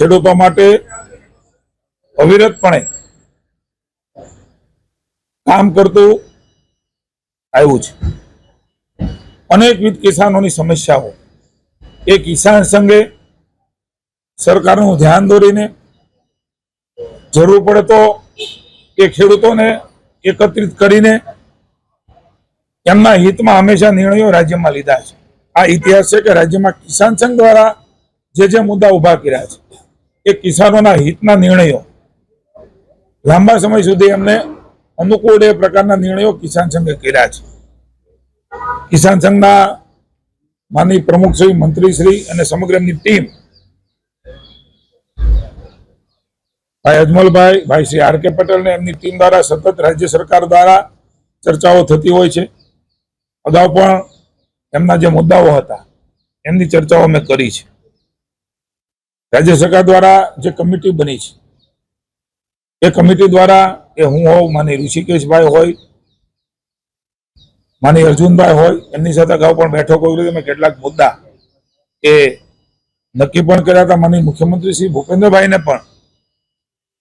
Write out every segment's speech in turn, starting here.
ખેડૂતો માટે અવિરતપણે કામ કરતું આવ્યું છે। અનેકવિધ કિસાનોની સમસ્યાઓ એ કિસાન સંઘે સરકારનું ધ્યાન દોરીને જરૂર પડે તો એ ખેડૂતોને એકત્રિત કરીને એમના હિતમાં હંમેશા નિર્ણયો રાજ્યમાં લીધા છે। આ ઇતિહાસ છે કે રાજ્યમાં કિસાન સંઘ દ્વારા જે મુદ્દા ઉભા કર્યા છે એ કિસાનોના હિતના નિર્ણયો લાંબા સમય સુધી એમને અનુકૂળ એ પ્રકારના નિર્ણયો કિસાન સંઘે કર્યા છે। કિસાન સંઘના માનનીય પ્રમુખશ્રી, મંત્રીશ્રી અને સમગ્ર એમની ટીમ, ભાઈ અજમલભાઈ, ભાઈ શ્રી આર કે પટેલ ને એમની ટીમ દ્વારા સતત રાજ્ય સરકાર દ્વારા ચર્ચાઓ થતી હોય છે। અગાઉ પણ એમના જે મુદ્દાઓ હતા એમની ચર્ચાઓ અમે કરી છે। રાજ્ય સરકાર દ્વારા જે કમિટી બની છે એ કમિટી દ્વારા એ હું હોઉં, માની ઋષિકેશભાઈ હોય, માની અર્જુનભાઈ હોય, એમની સાથે અગાઉ પણ બેઠકો કરી અમે કેટલાક મુદ્દા એ નક્કી પણ કર્યા હતા। માની મુખ્યમંત્રી શ્રી ભૂપેન્દ્રભાઈને પણ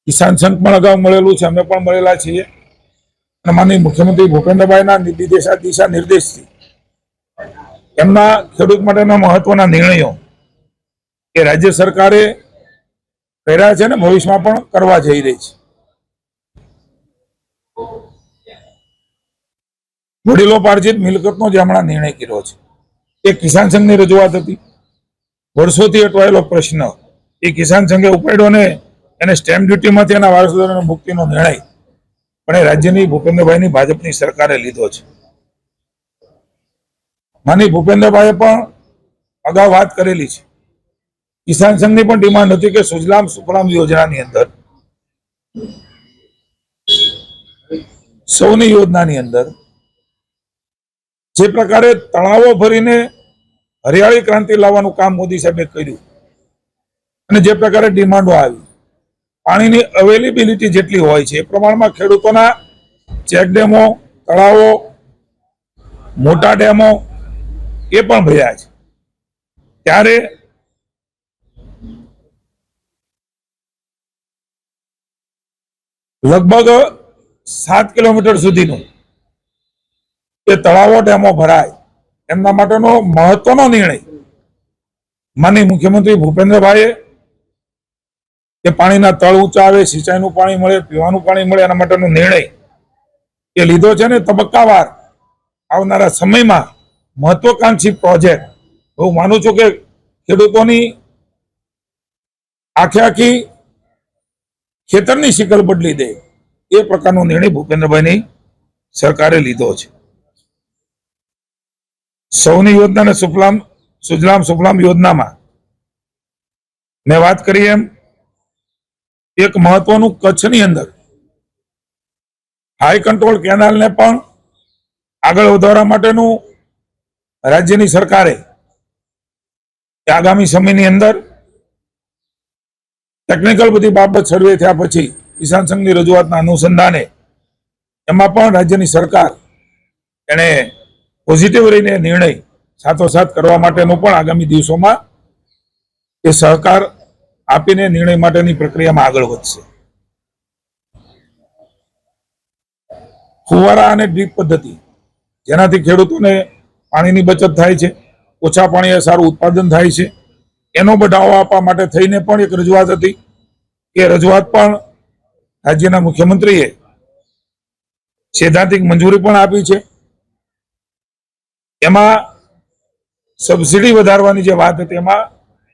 કિસાન સંઘ પણ અગાઉ મળેલું છે, અમે પણ મળેલા છીએ અને માની મુખ્યમંત્રી ભૂપેન્દ્રભાઈના દિશા નિર્દેશથી એમના ખેડૂત માટેના મહત્વના નિર્ણયો એ રાજ્ય સરકારે કર્યા છે ને ભવિષ્યમાં પણ કરવા જઈ રહી છે। વડીલોપાર્જિત મિલકતનો જે હમણાં નિર્ણય કર્યો છે એ કિસાન સંઘની રજૂઆત હતી। વર્ષોથી અટવાયેલો પ્રશ્ન એ કિસાન સંઘે ઉપાડ્યો ને એને સ્ટેમ્પ ડ્યુટીમાંથી એના વારસદારોની મુક્તિનો નિર્ણય પણ એ રાજ્યની ભૂપેન્દ્રભાઈની ભાજપની સરકારે લીધો છે। માની ભૂપેન્દ્રભાઈએ પણ અગાઉ વાત કરેલી છે। કિસાન સંઘની પણ ડિમાન્ડ હતી કે સુજલામ સુફલામ યોજનાની અંદર, સૌની યોજનાની અંદર જે પ્રકારે તળાવો ભરીને હરિયાળી ક્રાંતિ લાવવાનું કામ મોદી સાહેબે કર્યું અને જે પ્રકારે ડિમાન્ડો આવી, પાણીની અવેલેબિલિટી જેટલી હોય છે એ પ્રમાણમાં ખેડૂતોના ચેક ડેમો, તળાવો, મોટા ડેમો એ પણ ભર્યા છે। ત્યારે લગભગ 7 કિલોમીટર સુધીનું એ તળાવો, ડેમો ભરાય એમના માટેનો મહત્વનો નિર્ણય માનનીય મુખ્યમંત્રી ભૂપેન્દ્રભાઈએ કે પાણીના તળ ઊંચા આવે, સિંચાઈનું પાણી મળે, પીવાનું પાણી મળે એના માટેનો નિર્ણય એ લીધો છે ને તબક્કાવાર આવનારા સમયમાં મહત્વાકાંક્ષી પ્રોજેક્ટ હું માનું છું કે ખેડૂતોની આખી ખેતરની શિકલ બદલી દે એ પ્રકારનો નિર્ણય ભૂપેન્દ્રભાઈની સરકારે લીધો છે। સૌની યોજના અને સુજલામ સુફલામ યોજનામાં મેં વાત કરી એમ એક મહત્વનું કચ્છની અંદર હાઈ કંટ્રોલ કેનાલને પણ આગળ વધારવા માટેનું રાજ્યની સરકારે આગામી સમયની અંદર ટેકનિકલ બધી બાબત સર્વે થયા પછી કિસાન સંઘની રજૂઆતના અનુસંધાને એમાં પણ રાજ્યની સરકાર એને પોઝિટિવ રહીને નિર્ણય સાથોસાથ કરવા માટેનું પણ આગામી દિવસોમાં એ સહકાર આપીને નિર્ણય માટેની પ્રક્રિયામાં આગળ વધશે। ફુવારા અને ડ્રીપ પદ્ધતિ જેનાથી ખેડૂતોને પાણીની બચત થાય છે, ઓછા પાણીએ સારું ઉત્પાદન થાય છે, એનો બઢાવો આપવા માટે થઈને પણ એક રજૂઆત હતી। એ રજૂઆત પણ રાજ્યના મુખ્યમંત્રીએ સૈદ્ધાંતિક મંજૂરી પણ આપી છે। એમાં સબસિડી વધારવાની જે વાત હતી એમાં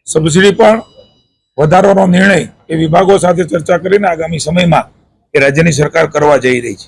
સબસિડી પણ વધારવાનો નિર્ણય એ વિભાગો સાથે ચર્ચા કરીને આગામી સમયમાં એ રાજ્યની સરકાર કરવા જઈ રહી છે।